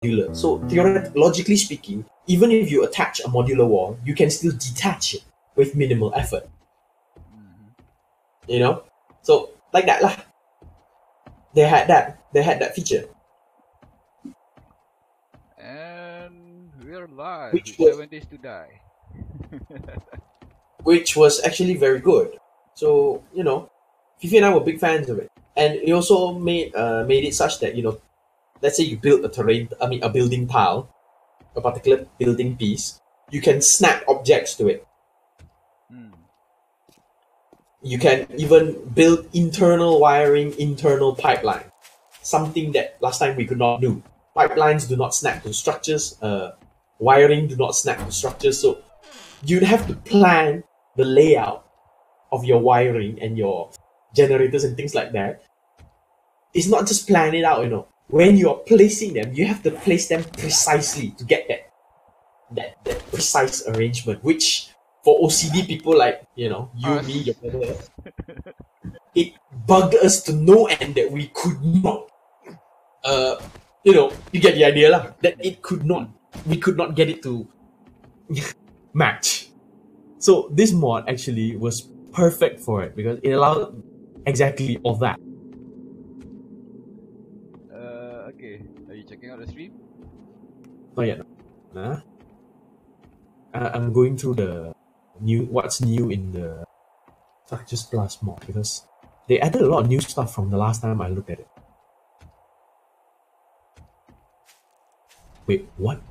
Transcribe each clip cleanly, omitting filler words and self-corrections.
modular. So logically speaking, even if you attach a modular wall, you can still detach it with minimal effort. You know? So like that lah. They had that feature. And we're live. Which was 7 days to die. which was actually very good. So, you know, Fifi and I were big fans of it. And it also made it such that, you know, let's say you build a building tile, a particular building piece, you can snap objects to it. You can even build internal wiring, internal pipeline. Something that last time we could not do. Pipelines do not snap to structures, wiring do not snap to structures, so you'd have to plan the layout of your wiring and your generators and things like that. It's not just plan it out, you know. When you're placing them, you have to place them precisely to get that precise arrangement, which for OCD people like, you know, you, me, your brother, it bugged us to no end that we could not, you know, you get the idea lah, that we could not get it to match. So this mod actually was perfect for it because it allowed exactly all that. Okay. Are you checking out the stream? Not yet. I'm going through the what's new in the Structures Plus mod because they added a lot of new stuff from the last time I looked at it. Wait, what?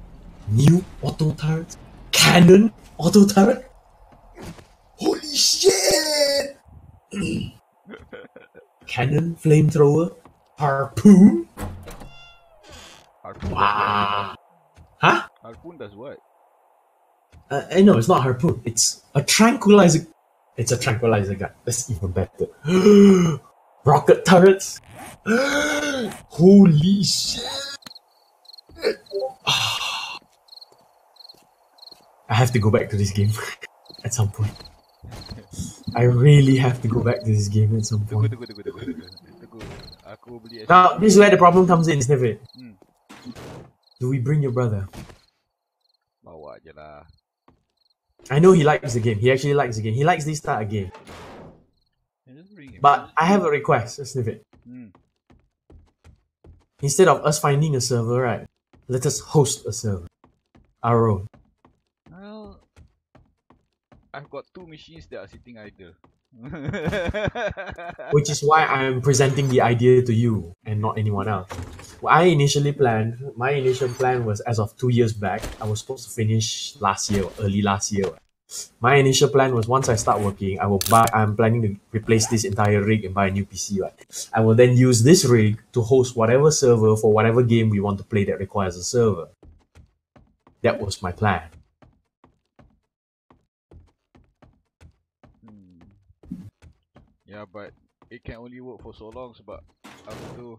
New auto turret? Cannon auto turret? Holy shit! Cannon, flamethrower, harpoon? Harpoon wow! Huh? Harpoon does what? No, it's not harpoon. It's a tranquilizer. It's a tranquilizer gun. That's even better. Rocket turrets. Holy shit! I have to go back to this game at some point. I really have to go back to this game at some point. Now, this is where the problem comes in, isn't it? Do we bring your brother? Bawa je lah. I know he likes the game. He actually likes the game. He likes this type of game. But I have a request, Sniffit. Instead of us finding a server, right? Let us host a server. Our own. Well, I've got 2 machines that are sitting idle. Which is why I'm presenting the idea to you and not anyone else. My initial plan was as of 2 years back. I was supposed to finish last year, early last year. My initial plan was once I start working, I'm planning to replace this entire rig and buy a new PC. Right? I will then use this rig to host whatever server for whatever game we want to play that requires a server. That was my plan. Yeah, but it can only work for so long. But after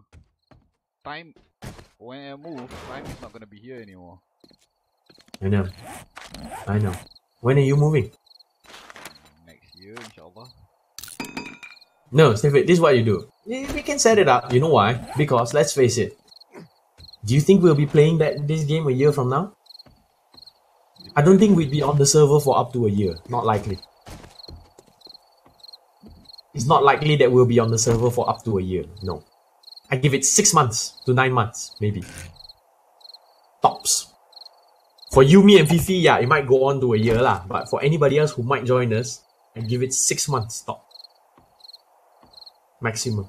time, when I move, time is not gonna be here anymore. I know. When are you moving? Next year, inshallah. No, Stefan, this is what you do. We can set it up. You know why? Because let's face it. Do you think we'll be playing this game a year from now? I don't think we'd be on the server for up to a year. Not likely. It's not likely that we'll be on the server for up to a year. No. I give it 6 months to 9 months, maybe. Tops. For you, me, and Fifi, yeah, it might go on to a year lah. But for anybody else who might join us, I give it 6 months top. Maximum.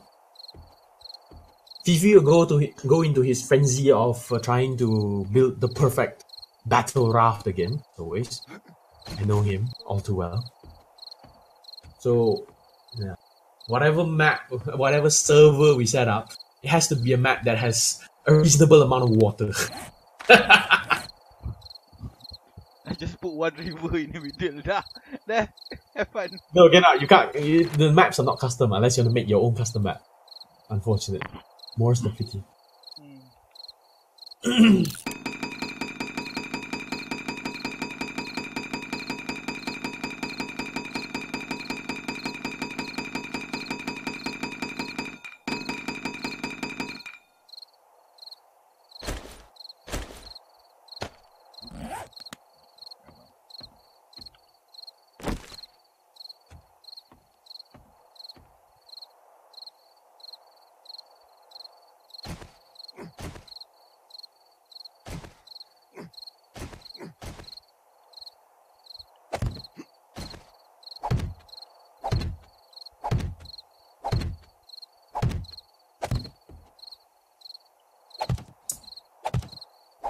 Fifi will go into his frenzy of trying to build the perfect battle raft again. Always. I know him all too well. So, yeah. Whatever map, whatever server we set up, it has to be a map that has a reasonable amount of water. I just put one river in the middle. There, have fun. No, get out. You can't. The maps are not custom unless you want to make your own custom map. Unfortunately. More's the pity.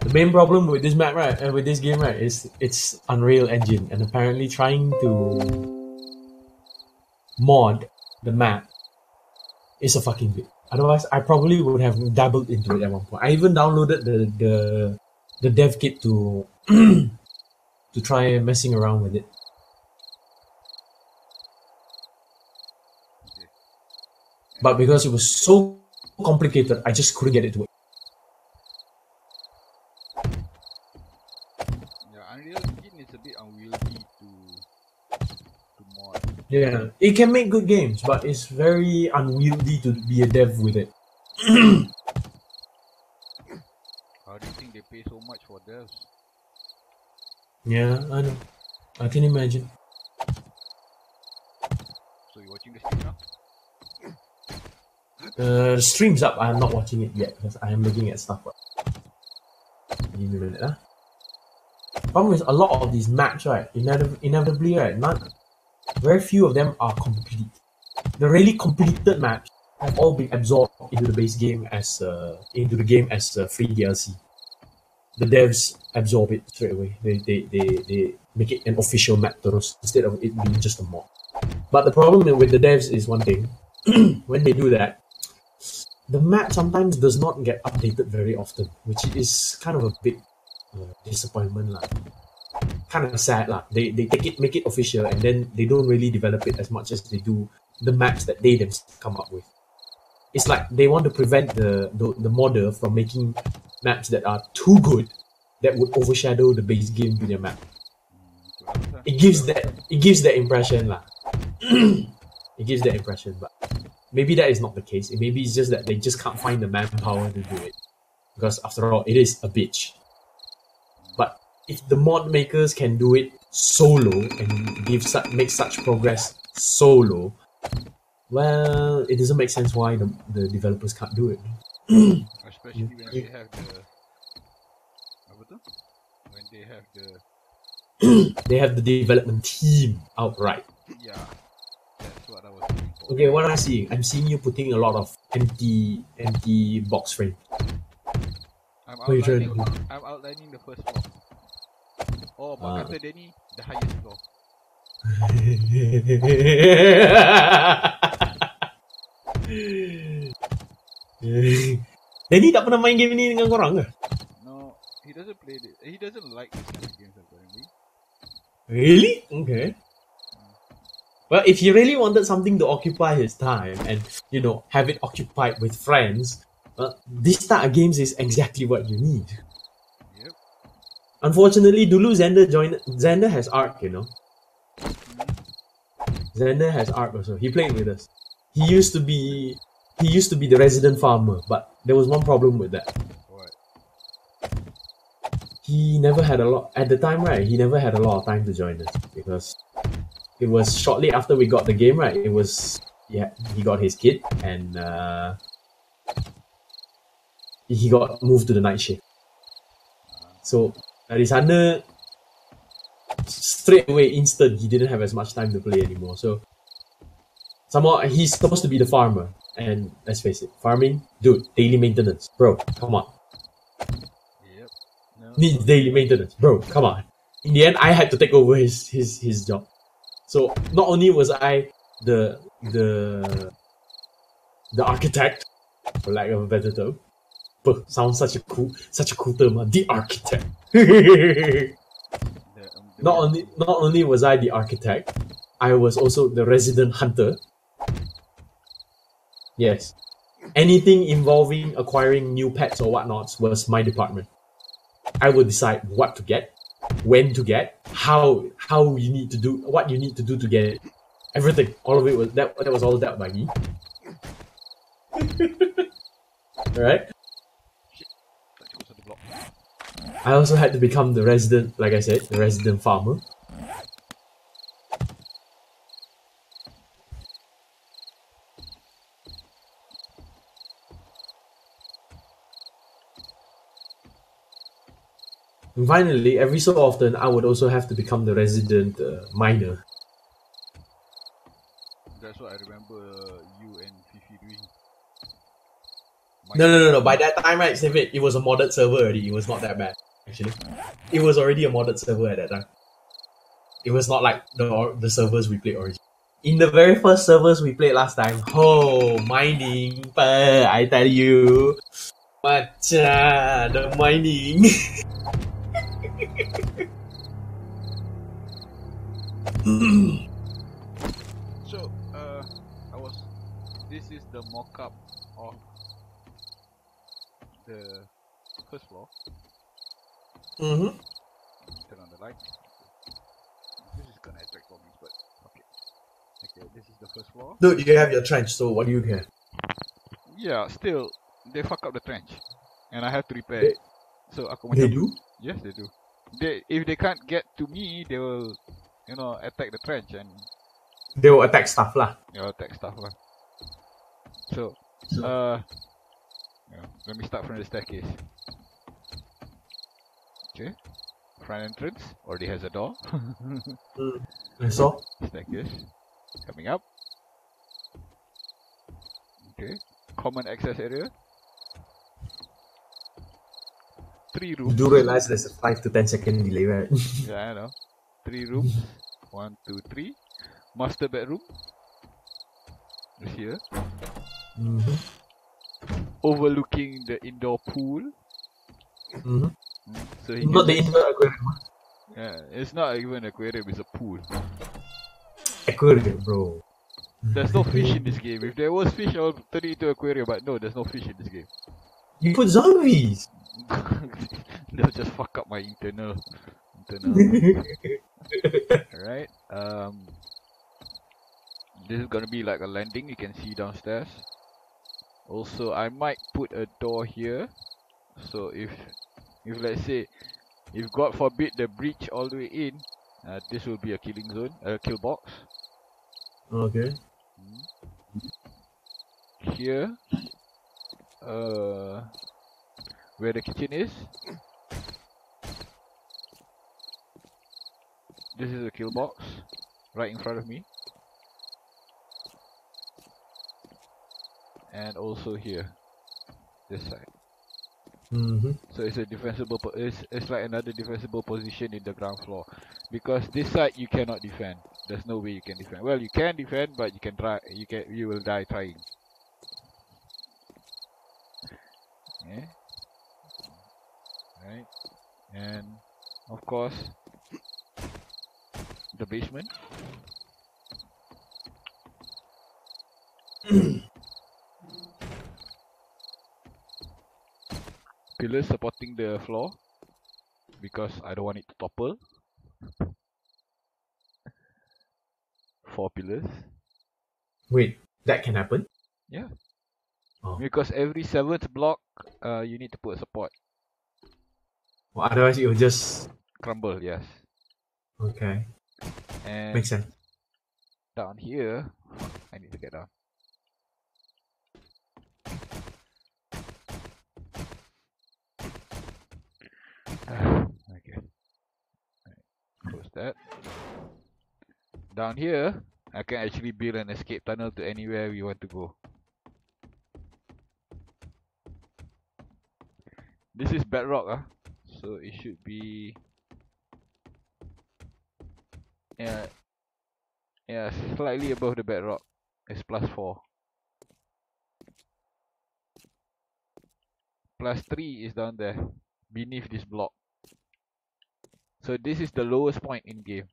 The main problem with this map, right, with this game, right, is it's Unreal Engine, and apparently trying to mod the map is a fucking bit. Otherwise, I probably would have dabbled into it at one point. I even downloaded the dev kit to to try messing around with it. Okay. But because it was so complicated, I just couldn't get it to work. Yeah, Unreal Engine is a bit unwieldy to mod. Yeah, it can make good games, but it's very unwieldy to be a dev with it. How do you think they pay so much for devs? Yeah, I know. I can imagine. So you watching the stream now? The stream's up. I'm not watching it yet because I am looking at stuff. Give me a minute, huh? Problem is, a lot of these maps, right? Inevitably, right? Very few of them are complete. The really completed maps have all been absorbed into the base game as free DLC. The devs absorb it straight away. They make it an official map instead of it being just a mod. But the problem with the devs is one thing. When they do that, the map sometimes does not get updated very often, which is kind of a big disappointment lah. Kind of sad lah. They make it official, and then they don't really develop it as much as they do the maps that they themselves come up with. It's like they want to prevent the modder from making maps that are too good that would overshadow the base game with their map. It gives that impression lah. It gives that impression, but maybe that is not the case. Maybe it's just that they just can't find the manpower to do it, because after all, it is a bitch. But if the mod makers can do it solo and make such progress solo, well, it doesn't make sense why the developers can't do it. Especially when they have they have the development team outright. Yeah, that's what I was looking for. Okay, what am I seeing? I'm seeing you putting a lot of empty box frame. I'm outlining the first floor. Oh, but after Denny, the highest floor. Denny tak pernah main game ni dengan korang ke? No, he doesn't play it. He doesn't like this kind of games apparently. Really? Okay. Well, if he really wanted something to occupy his time and, have it occupied with friends, well, this type of games is exactly what you need. Yep. Unfortunately, dulu Xander has Ark, Xander has Ark also. He played with us. He used to be the resident farmer, but there was one problem with that. What? He never had a lot at the time, right? He never had a lot of time to join us because it was shortly after we got the game, right? It was he got his kid and he got moved to the night shift. So dari sana straight away instant he didn't have as much time to play anymore. So somehow he's supposed to be the farmer, and let's face it, farming, dude, daily maintenance, bro, come on. Yep. No. Needs daily maintenance, bro, come on. In the end, I had to take over his job. So not only was I the architect, for lack of a better term, but sounds such a cool term, the architect. Not only was I the architect, I was also the resident hunter. Yes. Anything involving acquiring new pets or whatnots was my department. I would decide what to get, when to get, how you need to do, what you need to do to get it. Everything. All of it was that was all dealt by me. Alright? I also had to become the resident, like I said, the resident farmer. And finally, every so often, I would also have to become the resident miner. That's what I remember you and Fifi doing. No. By that time, right, Snivit, it was a modded server already. It was not that bad, actually. It was already a modded server at that time. It was not like the servers we played originally. In the very first servers we played last time, mining, I tell you. Macha, the mining. So, this is the mock-up of the first floor. Mm-hmm. Turn on the light. This is gonna attract zombies, but okay. Okay, this is the first floor. Dude, you have your trench, so what do you care? Yeah, still, they fuck up the trench. And I have to repair it. So, They do? Yes, they do. If they can't get to me, they will, attack the trench and... They will attack stuff lah. They will attack stuff lah. So, let me start from the staircase. Okay. Front entrance already has a door. I saw. Staircase. Coming up. Okay. Common access area. 3 rooms. You do realize there's a 5 to 10 second delay, right? Yeah, I know. 3 rooms. 1, 2, 3. Master bedroom. Is here. Overlooking the indoor pool. So not the indoor aquarium. Yeah, it's not even an aquarium, it's a pool. Aquarium, bro. There's no fish in this game. If there was fish, I would turn it into an aquarium, but no, there's no fish in this game. You put zombies! They'll just fuck up my internal. Alright, this is gonna be like a landing, you can see downstairs. Also, I might put a door here. So if let's say, if God forbid the breach all the way in, this will be a killing zone, a kill box. Okay. Here, where the kitchen is, this is a kill box, right in front of me. And also here, this side. So it's a defensible. It's like another defensible position in the ground floor, because this side you cannot defend. There's no way you can defend. Well, you can defend, but you can try. You will die trying. Yeah. Right. And of course, the basement. Pillars supporting the floor, because I don't want it to topple. 4 pillars. Wait, that can happen? Yeah. Oh. Because every 7th block, you need to put a support. Well, otherwise it will just Crumble, yes. Okay. And makes sense. down here, I need to get down. Okay. Close that. Down here, I can actually build an escape tunnel to anywhere we want to go. This is bedrock, so it should be slightly above the bedrock. It's +4. +3 is down there, beneath this block. So this is the lowest point in game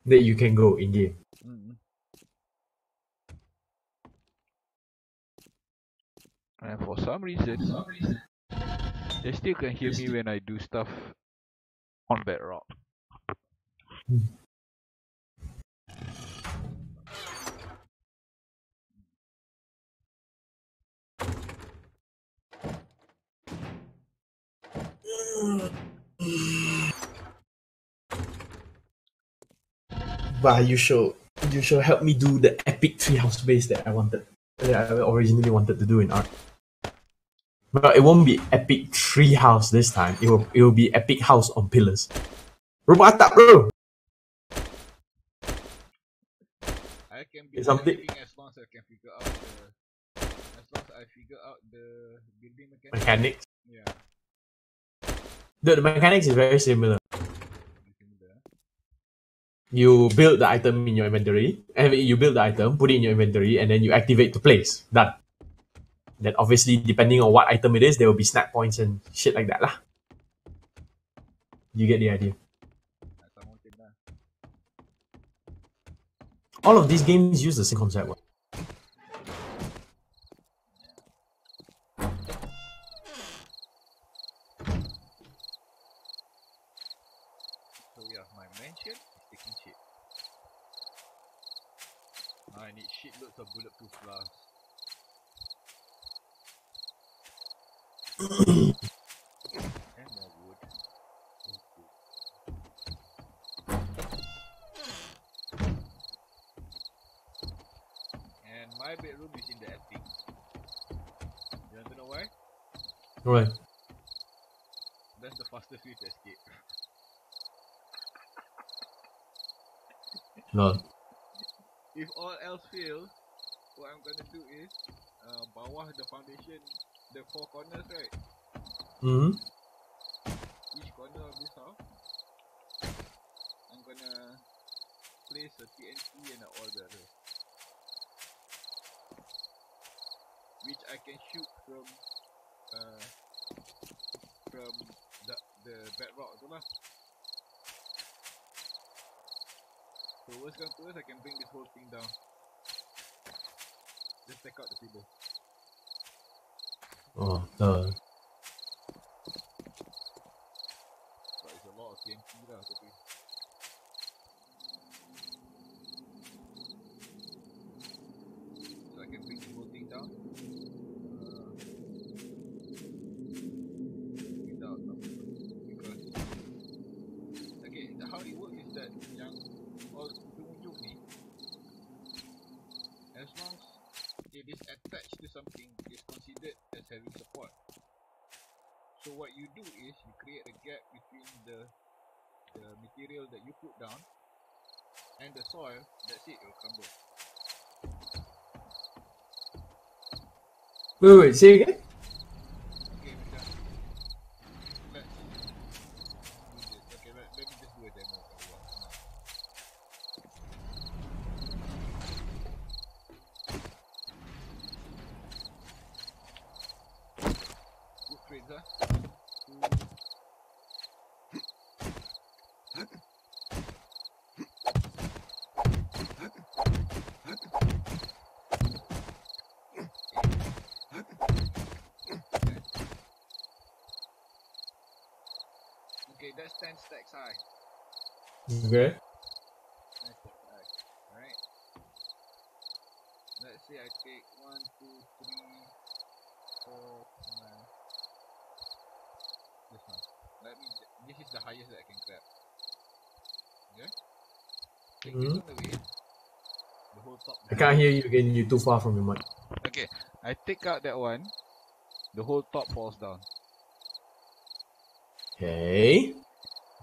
that you can go in game. And for some reason, they still can hear me when I do stuff on bedrock. But you should help me do the epic treehouse base that I originally wanted to do in art. But it won't be epic treehouse this time. It will be epic house on pillars. Rumah atap, bro. I can be something as long as I can figure out as long as I figure out the building Mechanics. Yeah. The mechanics is very similar. You build the item in your inventory, and you build the item, put it in your inventory, and then you activate to place. Done. Then obviously, depending on what item it is, there will be snap points and shit like that lah. You get the idea. All of these games use the same concept. So yeah, my mansion is taking shit. I need shitloads of bulletproof glass. And more wood. And my bedroom is in the attic. You want to know why? Why? That's the fastest way to escape. No. If all else fails, what I'm gonna do is bawah the foundation, the 4 corners, right? Each corner of this house, I'm gonna place a TNT and an order, which I can shoot from the bedrock tu lah. So worst comes to worst, I can bring this whole thing down. Just take out the pillar. Oh, But it's a lot of TNT lah, tapi. So I can bring the whole thing down. Without because okay, how it works is that yang all ujung-ujung ni, as long as it is attached to something, it's considered as having support. So what you do is you create a gap between the material that you put down and the soil. That's it, it will crumble. Wait, say again? Okay, let's do this. Okay, let me just do a demo for a while. Good trades, huh? Okay, that's 10 stacks high. Okay. 10 stacks high. Alright. Let's say I take 1, 2, 3, 4, 5. This one. This is the highest that I can grab. Okay? Take this one away. The whole top. I can't hear you again, you're too far from your mic. Okay, I take out that one. The whole top falls down. Okay.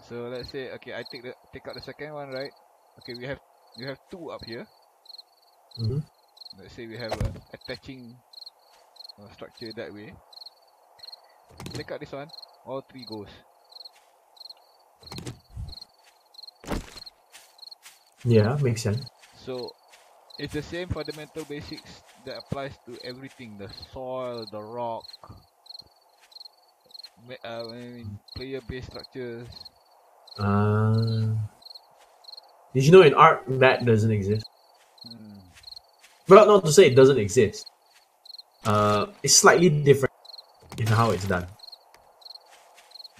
So let's say, okay, I take out the second one, right? Okay, we have 2 up here. Let's say we have a attaching structure that way. Take out this one, all 3 goes. Yeah, makes sense. So it's the same fundamental basics that applies to everything: the soil, the rock, player-based structures. Did you know in art that doesn't exist? Well, not to say it doesn't exist. It's slightly different in how it's done.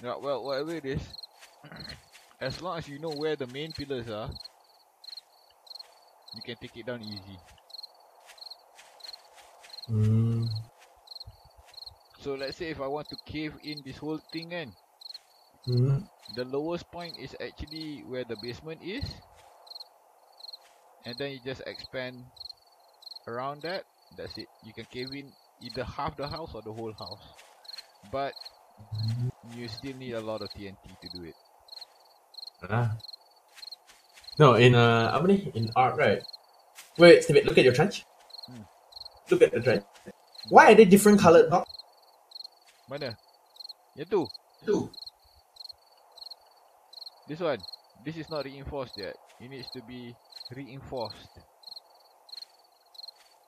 Yeah, well, whatever it is, as long as you know where the main pillars are, you can take it down easy. So let's say if I want to cave in this whole thing, and the lowest point is actually where the basement is, and then you just expand around that. That's it. You can cave in either half the house or the whole house, but you still need a lot of TNT to do it. No, in art, right? Wait, Steve, look at your trench. Look at the trench. Why are they different colored blocks? Mana? Yang tu. This one. This is not reinforced yet. It needs to be reinforced.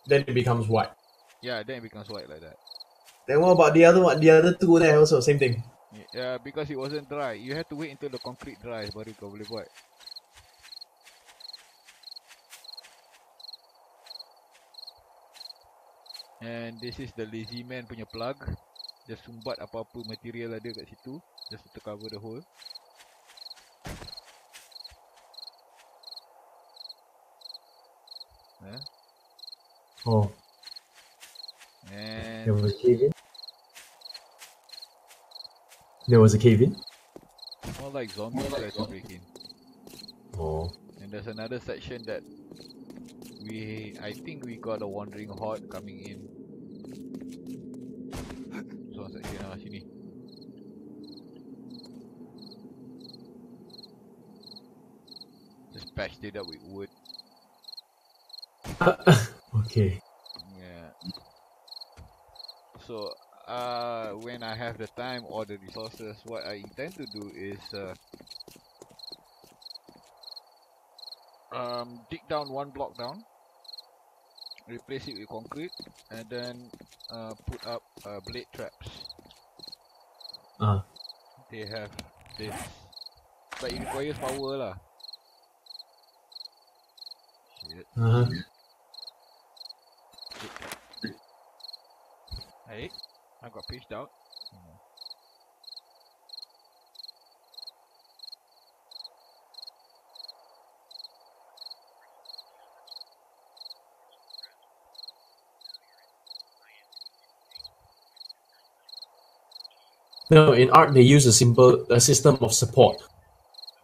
Then it becomes white. Yeah, then it becomes white like that. Then what about the other one? The other two there also same thing. Yeah, because it wasn't dry. You have to wait until the concrete dry baru kau boleh buat. And this is the lazy man punya plug. Just sumbat apa-apa material ada kat situ, just to cover the hole. Oh. And there was a cave in. There was a cave in. More like zombies try to break in. Oh. And there's another section that I think we got a wandering horde coming in. So section sini. Just patched it up with wood. Okay. Yeah. So when I have the time or the resources, what I intend to do is dig down one block down, replace it with concrete, and then put up blade traps. They have this, but it requires power lah. Shit. Hey, I got pitched out. No, in art they use a system of support.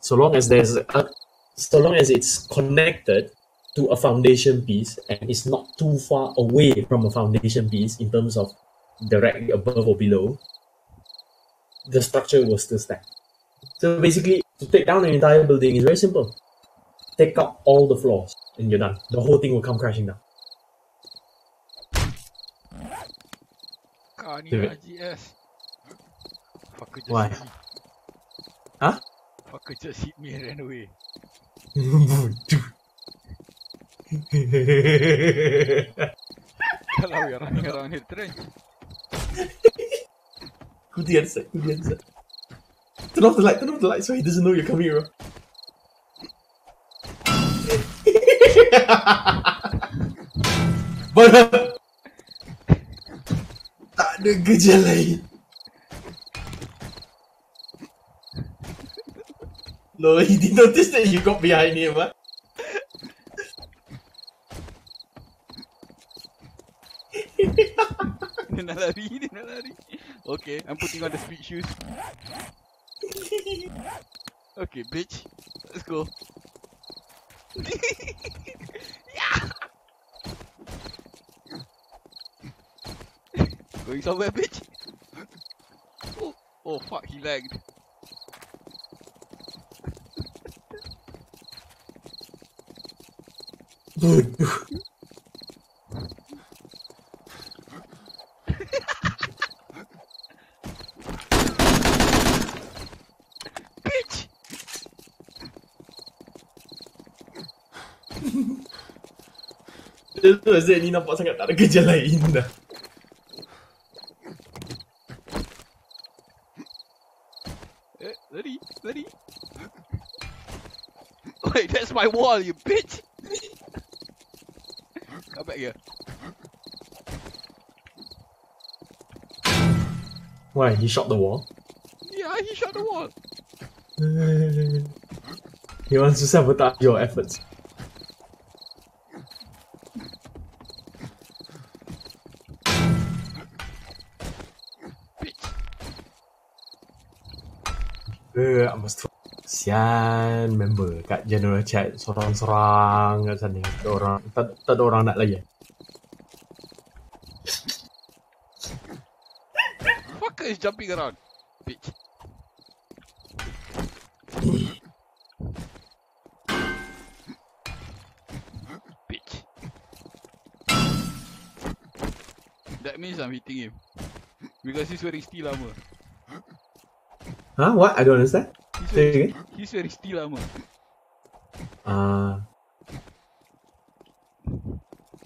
So long as it's connected to a foundation piece and it's not too far away from a foundation piece in terms of directly above or below, the structure will still stand. So basically, to take down an entire building is very simple. Take out all the floors and you're done. The whole thing will come crashing down. GS. Fucker just Why? hit me. Huh? Fucker just hit me and ran away. Kalau we are running around here trench. Go to the other side, Turn off the light so he doesn't know you're coming around. But tak ada kerja lain. No, he didn't notice that you got behind him, huh? Dia nak lari. Okay, I'm putting on the speed shoes. Okay, bitch. Let's go. Yeah. Going somewhere, bitch. Oh fuck, he lagged. Bitch. Zed ni nampak sangat tak ada kerja lain dah. Lari. Wait, that's my wall, you bitch. Come back here. Why? He shot the wall? Yeah, he shot the wall. He wants to sabotage your efforts. I must sian member kat general chat sorang-sorang kat sana. Tak ada orang nak layan. Fucker is jumping around, bitch. Bitch. That means I'm hitting him. Because he's wearing steel armor. Huh? What? I don't understand. He's wearing steel armor.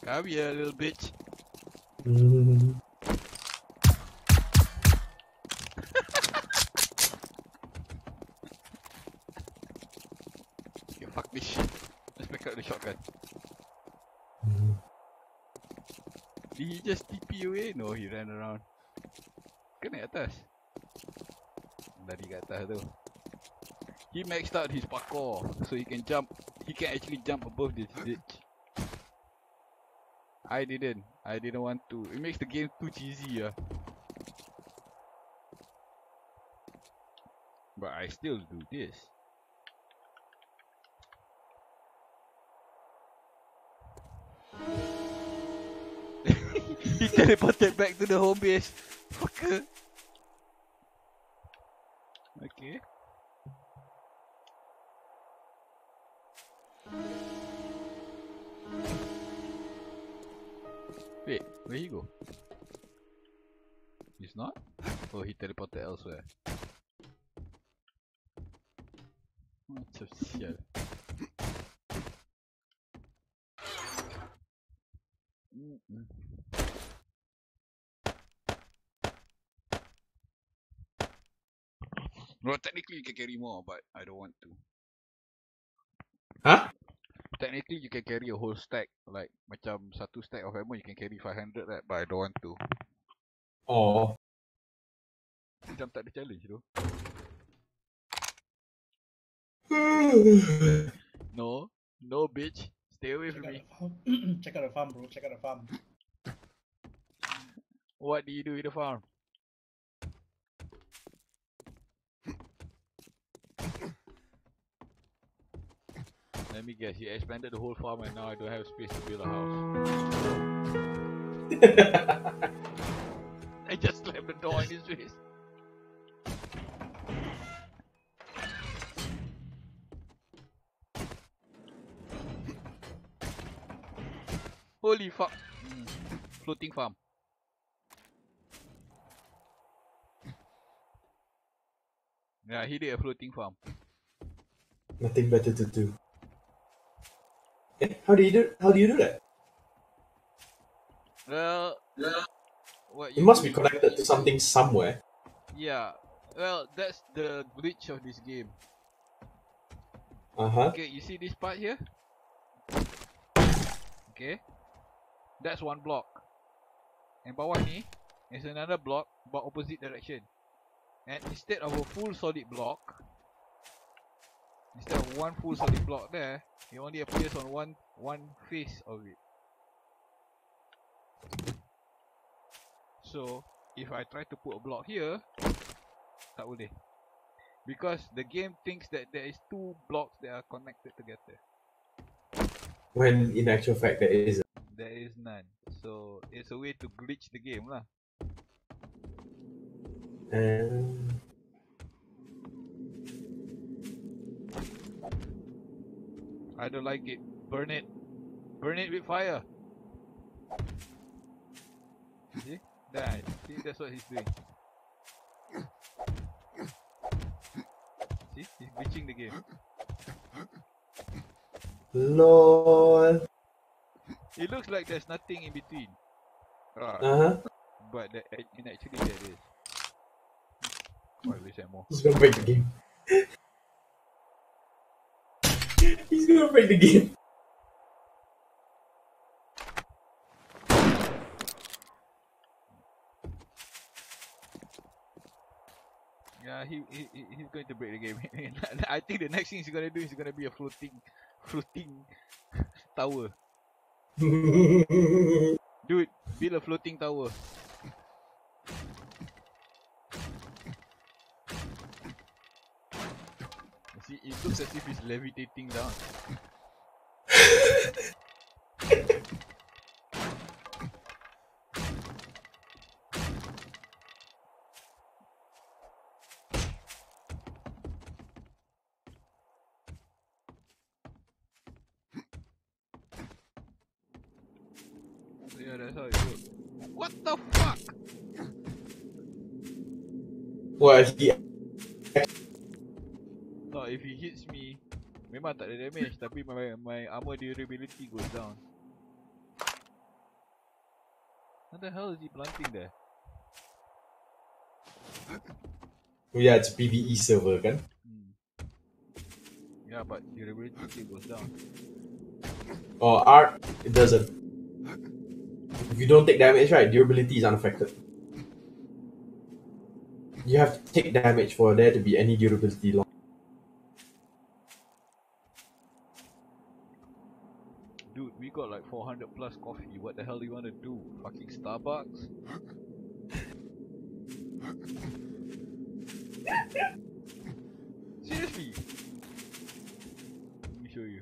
Come here, little bitch. Okay, fuck this shit. Let's pick up the shotgun. Did he just TP away? No, he ran around. Ke naik atas? Lari kat atas tu. He maxed out his parkour, so he can jump. He can actually jump above this ditch. I didn't want to. It makes the game too cheesy, But I still do this. He teleported back to the home base. Fucker. Okay. Wait, where he go? He's not? Oh, he teleported elsewhere. Macam sial. Well, technically you can carry more, but I don't want to. Huh? Technically you can carry a whole stack. Like, macam satu stack of ammo you can carry 500, right? But I don't want to. Oh. Macam tak ada challenge tu. No, bitch. Stay away from me. Check out the farm, bro. Check out the farm. What do you do with the farm? Let me guess, you expanded the whole farm and now I don't have space to build a house. I just slammed the door in his face. Holy fuck. Floating farm. Yeah, he did a floating farm. Nothing better to do. How do you do that? Well, it must be connected to something somewhere. Yeah. Well, that's the glitch of this game. Uh-huh. Okay, you see this part here? Okay. That's one block. And bawah ni is another block but opposite direction. And instead of a full solid block, instead of one full solid block there, it only appears on one face of it. So if I try to put a block here, tak boleh. Because the game thinks that there is two blocks that are connected together. When in actual fact there isn't. There is none. So it's a way to glitch the game lah. I don't like it. Burn it. Burn it with fire. See? That. See, that's what he's doing. See? He's glitching the game. LOL. It looks like there's nothing in between. But actually there is. Oh, I wish I more. He's gonna break the game. He's gonna break the game. Yeah, he's going to break the game. I think the next thing he's gonna do is gonna be a floating tower. Dude, build a floating tower. See, it looks as if he's levitating down. So yeah, that's how it goes. What the fuck? Well, he No, if he hits me, memang tak ada damage, tapi my armor durability goes down. What the hell is he planting there? yeah, it's PvE server kan. Yeah, but durability still goes down. Or art, it doesn't. If you don't take damage, right, durability is unaffected. You have to take damage for there to be any durability long. Dude, we got like 400 plus coffee. What the hell do you want to do? Fucking Starbucks? Seriously? Let me show you.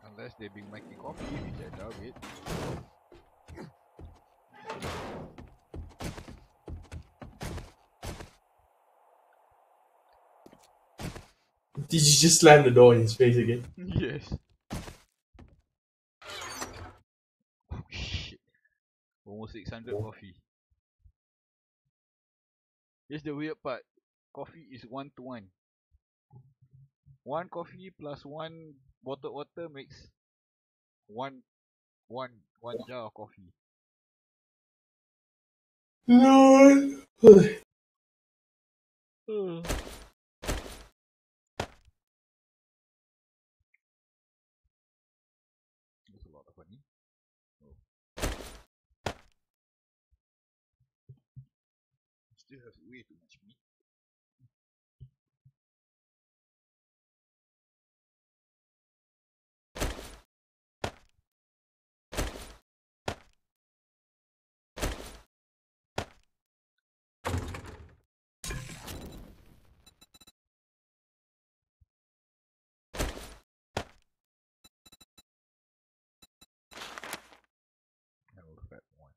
Unless they've been making coffee, which I doubt it. Did you just slam the door in his face again? Yes. Oh shit. Almost 600 coffee. Here's the weird part. Coffee is 1 to 1. 1 coffee plus 1 bottled water makes one jar of coffee. No. That's a lot of money. Oh. Still have way too much meat. I will fat one.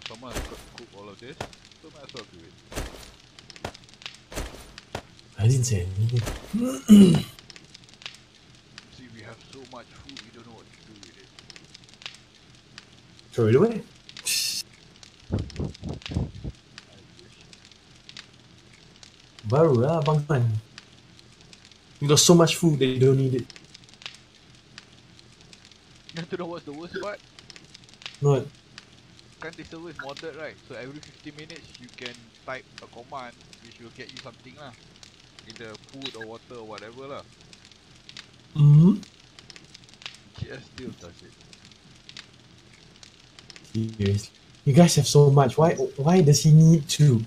Someone has got to cook all of this, so might as well do it. I didn't say anything. See, we have so much food, we don't know what to do with it. Throw it away. I wish. Baru lah Bang Man. You got so much food that you don't need it. You want to know what's the worst part? What? Kan this server is modded, right? So every 50 minutes you can type a command which will get you something lah. Either food or water or whatever lah. Mm-hmm. GS still does it. Seriously. You guys have so much. Why does he need to? You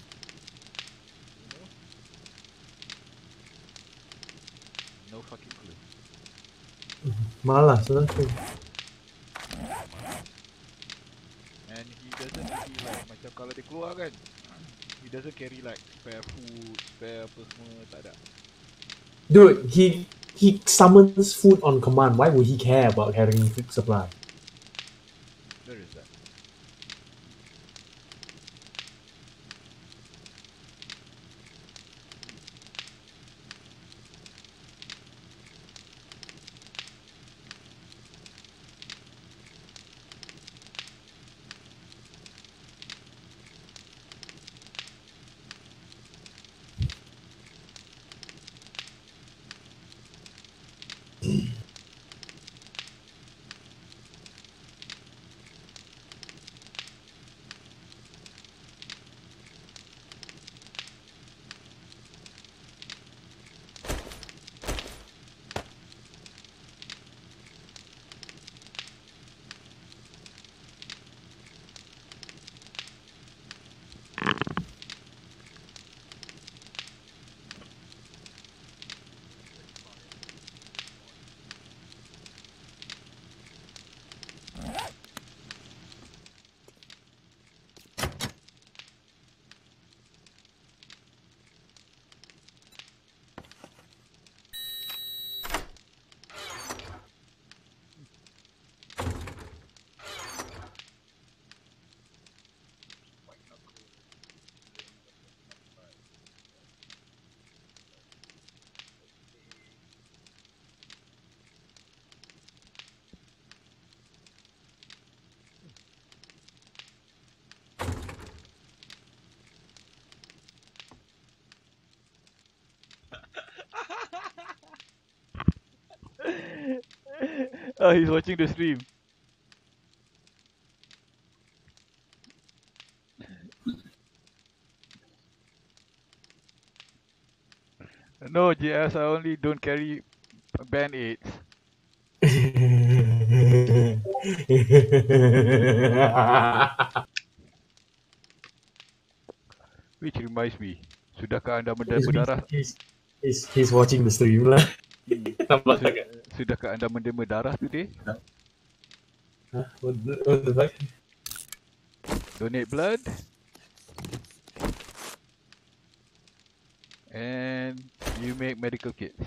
know? No fucking clue. Malas, huh? And he doesn't really like macam kalau dia keluar kan, he doesn't carry like spare food, spare apa semua, tak ada. Dude, he summons food on command. Why would he care about carrying food supply? There is that. Oh, he's watching the stream. No, GS, I only don't carry band-aids. Which reminds me, sudahkah anda berdarah? He's watching the stream lah. Sudahkah anda menderma darah today? Huh? What the fuck? Donate blood. And you make medical kits.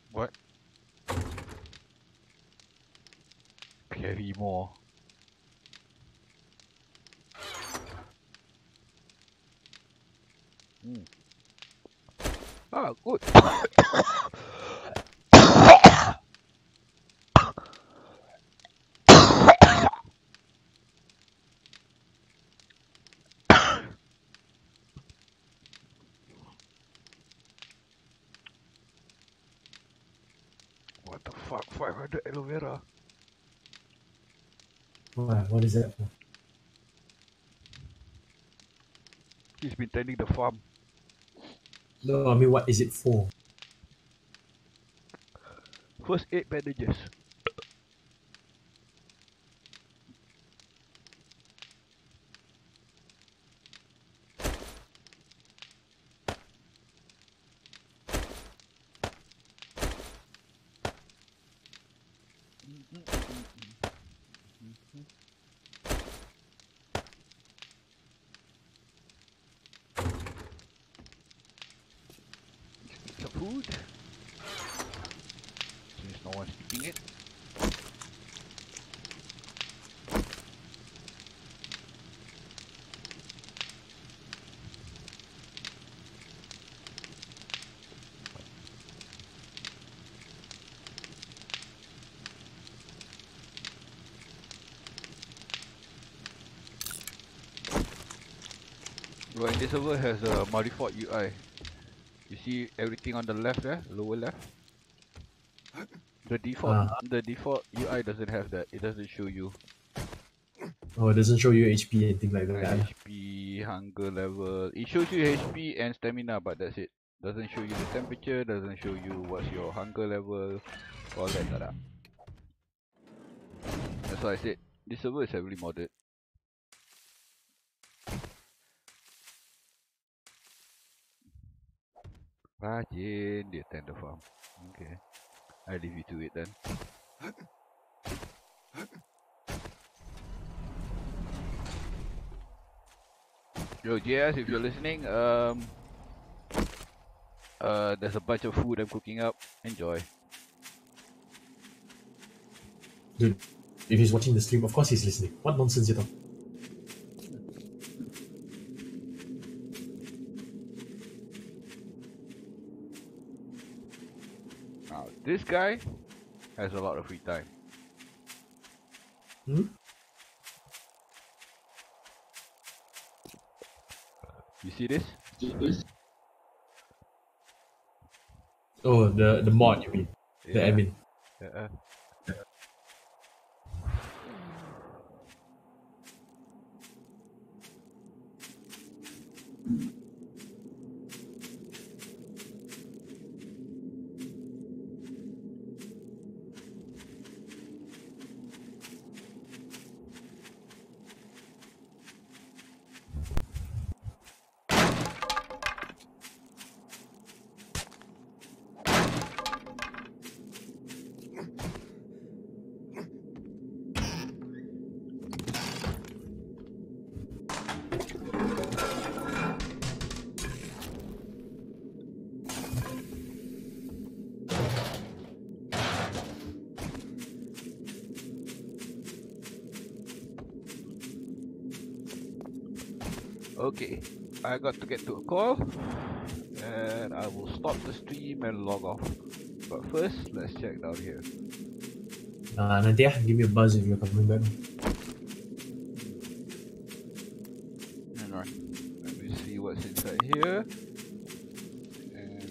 What? Carry more. Ah, good. What the fuck? 500 aloe vera. What is that for? He's been tending the farm. No, I mean, what is it for? First aid bandages. Eat some food. Since no one's eating it. Bro, and this server has a multi-fault UI. You see everything on the left there, lower left. The default UI doesn't have that. It doesn't show you Oh, it doesn't show you HP and things like that. HP, hunger level. It shows you HP and stamina, but that's it. Doesn't show you the temperature, doesn't show you what's your hunger level, all that. That's why I said this server is heavily modded. Rajin, dia tend the farm. Okay, I leave you to it then. Yo, JS, if you're listening, there's a bunch of food I'm cooking up. Enjoy. Dude, if he's watching the stream, of course he's listening. What nonsense you talk? Now, this guy has a lot of free time. Hmm? You see this? Oh, the mod, you mean? The admin. Okay, I got to get to a call, and I will stop the stream and log off. But first, let's check down here. Nanti give me a buzz if you're coming back. Alright, let me see what's inside here. And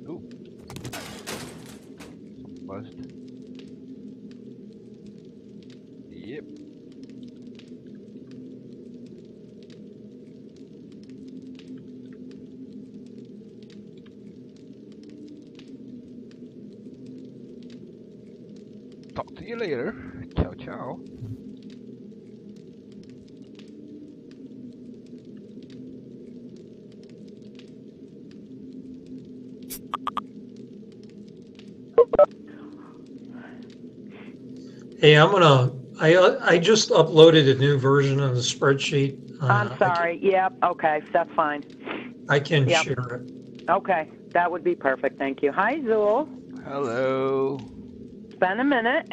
ooh, some buzzed. Yep. Talk to you later. Ciao, ciao. Hey, I just uploaded a new version of the spreadsheet. I'm sorry. Yep. Okay. That's fine. I can Yep. share it. Okay. That would be perfect. Thank you. Hi, Zool. Hello. It's been a minute.